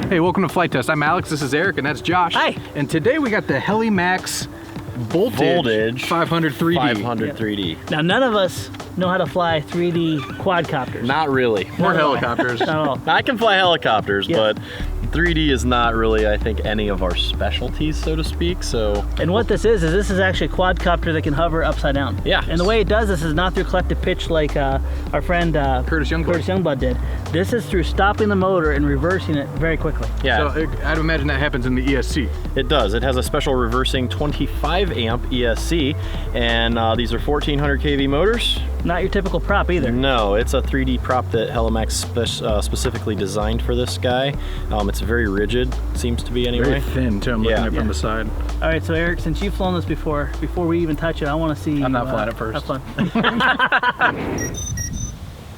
Hey, welcome to Flight Test. I'm Alex, this is Eric, and that's Josh. Hi. And today we got the Heli-Max Voltage 500 3D. 500 3D. Now, none of us know how to fly 3D quadcopters. Not really. Or helicopters. Not at all. I can fly helicopters, Yeah. but 3D is not really, I think, any of our specialties, so to speak. So. And what this is actually a quadcopter that can hover upside down. Yeah. And the way it does this is not through collective pitch like our friend Curtis Youngblood did. This is through stopping the motor and reversing it very quickly. Yeah. So I'd imagine that happens in the ESC. It does. It has a special reversing 25 amp ESC, and these are 1400 kV motors. Not your typical prop either. No, it's a 3D prop that Heli-Max specifically designed for this guy. It's very rigid, seems to be anyway. Very thin too, I'm looking at it from Yeah. the side. All right, so Eric, since you've flown this before we even touch it, I want to see. I'm not flying it first. Have fun.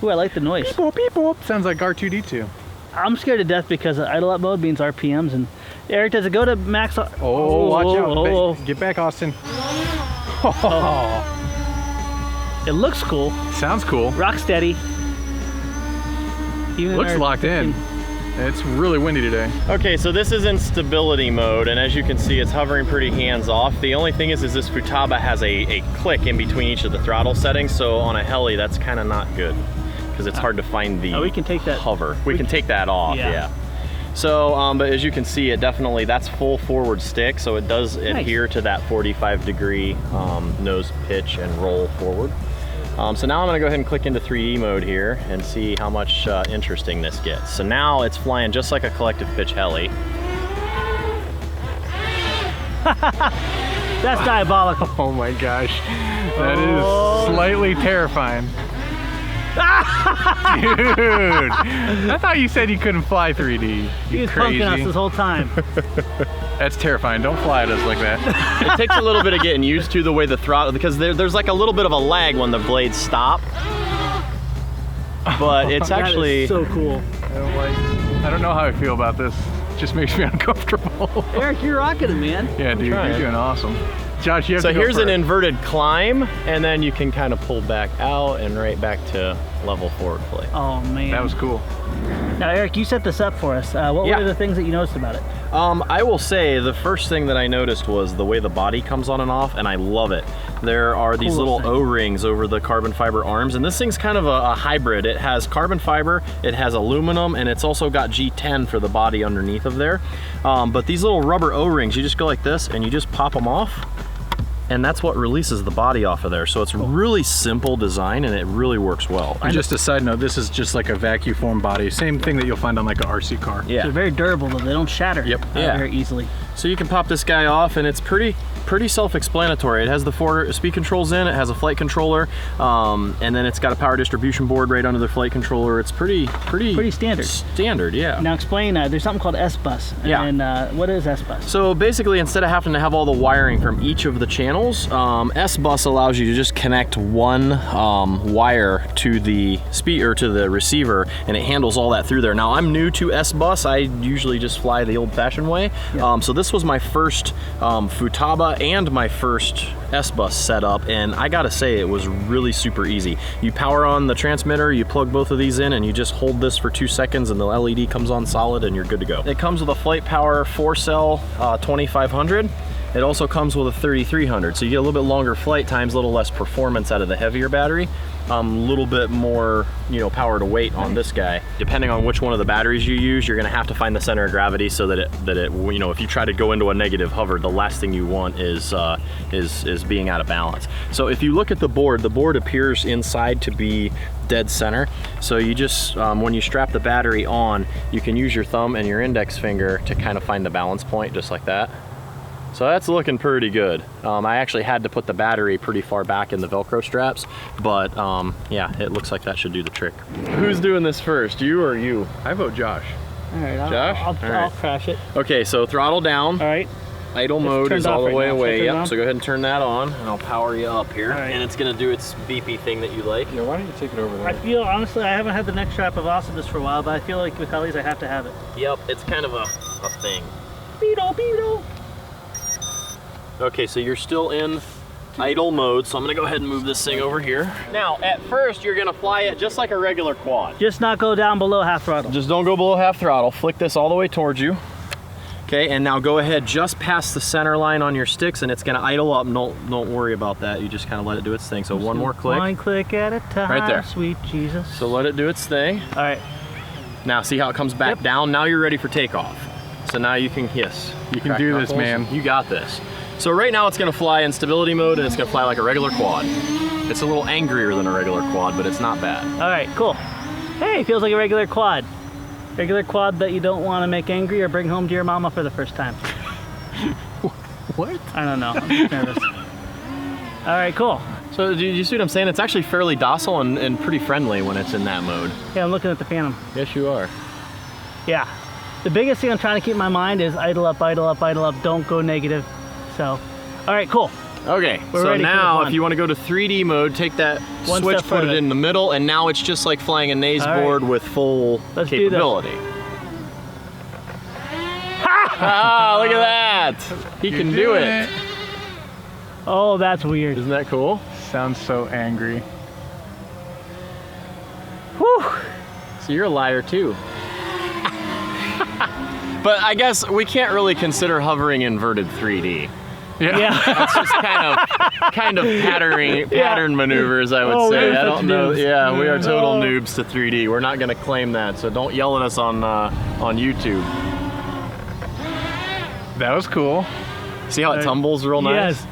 Ooh, I like the noise. Beep, boop, beep, boop. Sounds like R2-D2. I'm scared to death because idle up mode means RPMs. And Eric, does it go to max? Oh, watch out. Oh. Get back, Austin. It looks cool. Sounds cool. Rock steady. Even Looks locked in. It's really windy today. Okay, so this is in stability mode, and as you can see, it's hovering pretty hands-off. The only thing is this Futaba has a click in between each of the throttle settings, so on a heli, that's kind of not good, because it's hard to find the we can take that hover. We can take that off, yeah. So, but as you can see, it definitely, that's full forward stick, so it does adhere to that 45-degree nose pitch and roll forward. So now I'm gonna go ahead and click into 3D mode here and see how much interesting this gets. So now it's flying just like a collective pitch heli. That's diabolical. Oh my gosh. That is slightly terrifying. Dude, I thought you said you couldn't fly 3D. He was punking us this whole time. That's terrifying. Don't fly at us like that. It takes a little bit of getting used to the way the throttle, because there's like a little bit of a lag when the blades stop. But it's actually so cool. I don't know how I feel about this. It just makes me uncomfortable. Eric, you're rocking it, man. Yeah, dude, you're doing awesome. Josh, you have so to go here's first. an inverted climb, and then you can kind of pull back out and right back to level forward play. Oh man, That was cool. Now Eric, you set this up for us. What were the things that you noticed about it? I will say the first thing that I noticed was the way the body comes on and off, and I love it. There are these little O-rings over the carbon fiber arms, and this thing's kind of a hybrid. It has carbon fiber, it has aluminum, and it's also got G10 for the body underneath of there. But these little rubber O-rings, you just go like this and you just pop them off, and that's what releases the body off of there. So it's really simple design, and it really works well. And just a side note, this is just like a vacuum form body. Same thing that you'll find on like an RC car. Yeah. They're very durable though. They don't shatter. Yep. Very easily. So you can pop this guy off, and it's pretty self-explanatory. It has the 4 speed controls in, it has a flight controller, and then it's got a power distribution board right under the flight controller. It's pretty standard. Standard, yeah. Now explain, there's something called S-Bus. Yeah. And what is S-Bus? So basically, instead of having to have all the wiring from each of the channels, S-Bus allows you to just connect one wire to the to the receiver, and it handles all that through there. Now, I'm new to S-Bus. I usually just fly the old-fashioned way. Yeah. So this was my first Futaba and my first S-Bus setup, and I gotta say it was really super easy. You power on the transmitter, you plug both of these in, and you just hold this for 2 seconds, and the LED comes on solid, and you're good to go. It comes with a Flite Power 4-cell 2500. It also comes with a 3300, so you get a little bit longer flight times, a little less performance out of the heavier battery. A little bit more, power to weight on this guy. Depending on which one of the batteries you use, you're gonna have to find the center of gravity so that it if you try to go into a negative hover, the last thing you want is being out of balance. So if you look at the board appears inside to be dead center. So you just, when you strap the battery on, you can use your thumb and your index finger to kind of find the balance point, just like that. So that's looking pretty good. I actually had to put the battery pretty far back in the Velcro straps, but yeah, it looks like that should do the trick. Who's doing this first, you or you? I vote Josh. All right, Josh? I'll crash it. Okay, so throttle down. All right. Idle mode is all the way away. Yep, so go ahead and turn that on, and I'll power you up here. Right. And it's gonna do its beepy thing that you like. Yeah, why don't you take it over there? I feel, honestly, I haven't had the neck strap of awesomeness for a while, but I feel like with helis I have to have it. Yep, it's kind of a thing. Beetle, beetle. Okay, so you're still in idle mode, so I'm gonna go ahead and move this thing over here. Now, at first, you're gonna fly it just like a regular quad. Just not go down below half throttle. Just don't go below half throttle. Flick this all the way towards you. Okay, and now go ahead just past the center line on your sticks, and it's gonna idle up. Don't worry about that. You just kind of let it do its thing. So one more click. One click at a time. Right there. Sweet Jesus. So let it do its thing. All right. Now see how it comes back down? Now you're ready for takeoff. So now you can hiss. You can do this, man. You got this. So right now it's gonna fly in stability mode, and it's gonna fly like a regular quad. It's a little angrier than a regular quad, but it's not bad. All right, cool. Hey, feels like a regular quad. Regular quad that you don't want to make angry or bring home to your mama for the first time. What? I don't know. I'm just nervous. All right, cool. So do you see what I'm saying? It's actually fairly docile and pretty friendly when it's in that mode. Yeah, I'm looking at the Phantom. Yes, you are. Yeah. The biggest thing I'm trying to keep in my mind is idle up, idle up, idle up. Don't go negative. So, all right, cool. Okay, We're so ready for the now fun. if you want to go to 3D mode, take that One switch, step put it further. in the middle, and now it's just like flying a naze All right. board with full Let's do this. capability. Ah, look at that! He can do it. Oh, that's weird. Isn't that cool? Sounds so angry. Whew. So you're a liar too. But I guess we can't really consider hovering inverted 3D. Yeah. It's just kind of pattern maneuvers, I would Oh, say. we're I such don't know. noobs. Yeah, we are total Oh. noobs to 3D. We're not going to claim that, so don't yell at us on YouTube. That was cool. See how it tumbles real nice? Yes.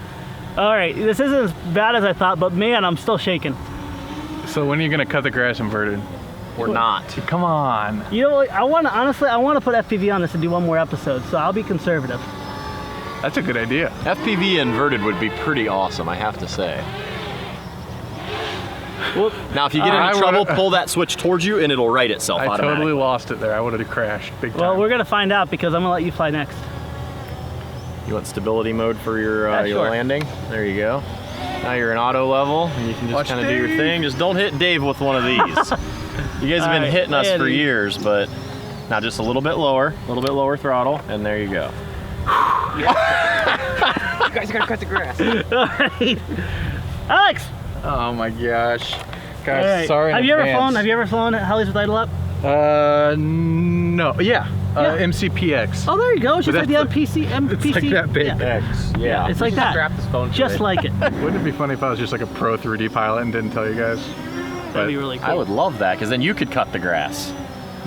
All right, this isn't as bad as I thought, but man, I'm still shaking. So when are you gonna cut the grass inverted? We're not. Come on. You know what? Honestly, I want to put FPV on this and do one more episode, so I'll be conservative. That's a good idea. FPV inverted would be pretty awesome, I have to say. Whoop. Now, if you get I into trouble, would've- pull that switch towards you and it'll right itself I automatically. totally lost it there. I would have crashed big time. Well, we're gonna find out because I'm gonna let you fly next. You want stability mode for your, Yeah, your sure. landing? There you go. Now you're in auto level, and you can just Watch kind of do your Dave. thing. Just don't hit Dave with one of these. You guys have been Alright, hitting us for Eddie. years, but now just a little bit lower throttle, and there you go. You guys gotta cut the grass. All right, Alex. Oh my gosh. All Guys, right. sorry. Have you ever flown helis with idle up? No. Yeah. Yeah. MCPX. Oh, there you go. It's just But like the that's MPC. it's like that big. Yeah. X, yeah. It's like that. Strap this phone to Just it. like it. Wouldn't it be funny if I was just like a pro 3D pilot and didn't tell you guys? That'd be really cool. I would love that, because then you could cut the grass.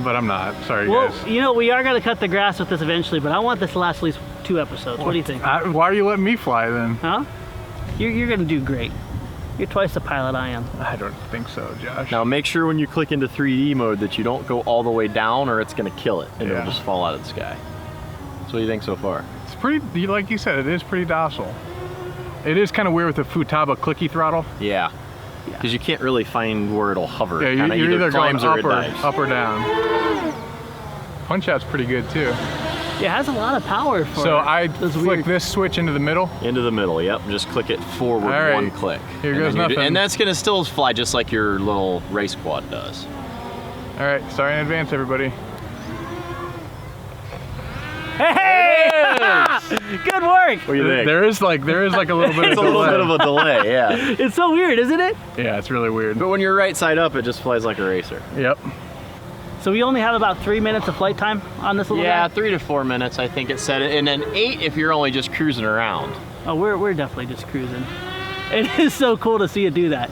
But I'm not. Sorry, Well, guys. you know, we are gonna cut the grass with this eventually, but I want this to last at least 2 episodes. What do you think? Why are you letting me fly then? Huh? You're gonna do great. You're twice the pilot I am. I don't think so, Josh. Now make sure when you click into 3D mode that you don't go all the way down, or it's going to kill it, and Yeah. it'll just fall out of the sky. So what do you think so far? It's pretty, like you said, it is pretty docile. It is kind of weird with the Futaba clicky throttle. Yeah. Because you can't really find where it'll hover. Yeah, It kinda you're either going climbs or up it or, dives. up or down. Punch out's pretty good too. It has a lot of power for So I those flick weird- this switch into the middle. Into the middle, yep. Just click it forward All right. one click. Here And goes then nothing. And that's going to still fly just like your little race quad does. All right, sorry in advance, everybody. Hey! Good work! What do you think? There is like a little bit It's of a little delay. bit of a delay, yeah. It's so weird, isn't it? Yeah, it's really weird. But when you're right side up, it just flies like a racer. Yep. So we only have about 3 minutes of flight time on this little Yeah, guy? 3 to 4 minutes, I think it said it. And then 8 if you're only just cruising around. Oh, we're definitely just cruising. It is so cool to see it do that.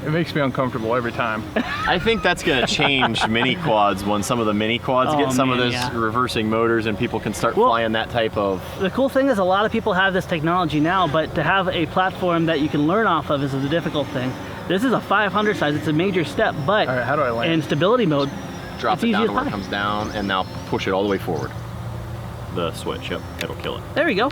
It makes me uncomfortable every time. I think that's going to change mini quads when some of the mini quads Oh, get some of man, those yeah. reversing motors and people can start Well- flying that type of. The cool thing is a lot of people have this technology now, but to have a platform that you can learn off of is the difficult thing. This is a 500 size, it's a major step, but All right, how do I land? in stability mode, Drop It's it easy down as to where it pie. comes down, and now push it all the way forward. The switch, yep, it'll kill it. there we go.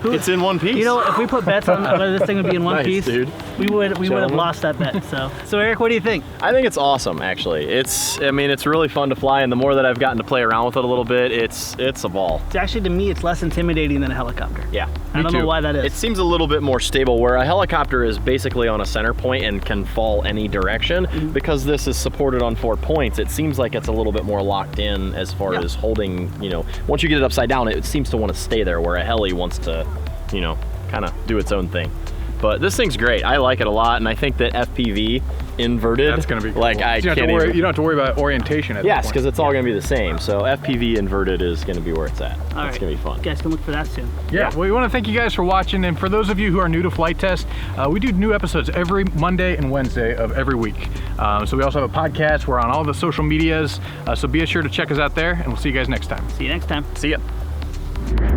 It's in one piece. You know, if we put bets on whether this thing would be in one Nice, piece, dude. we would have Gentlemen. lost that bet. So Eric, what do you think? I think it's awesome, actually. It's really fun to fly, and the more that I've gotten to play around with it a little bit, it's a ball. It's actually, to me, it's less intimidating than a helicopter. Yeah. I don't know too. why that is. It seems a little bit more stable, where a helicopter is basically on a center point and can fall any direction. Mm-hmm. Because this is supported on 4 points, it seems like it's a little bit more locked in as far Yeah. as holding, once you get it upside down, it seems to want to stay there, where a heli wants to, kind of do its own thing. But this thing's great. I like it a lot, and I think that FPV inverted, That's gonna be cool. like I So you can't don't have to worry, even. you don't have to worry about orientation at Yes, that point. because it's all gonna be the same. So FPV inverted is gonna be where it's at. All It's right. gonna be fun. You guys can look for that soon. Yeah, well, we want to thank you guys for watching, and for those of you who are new to Flight Test, we do new episodes every Monday and Wednesday of every week. So we also have a podcast. We're on all the social medias, so be sure to check us out there, and we'll see you guys next time. See you next time. See ya.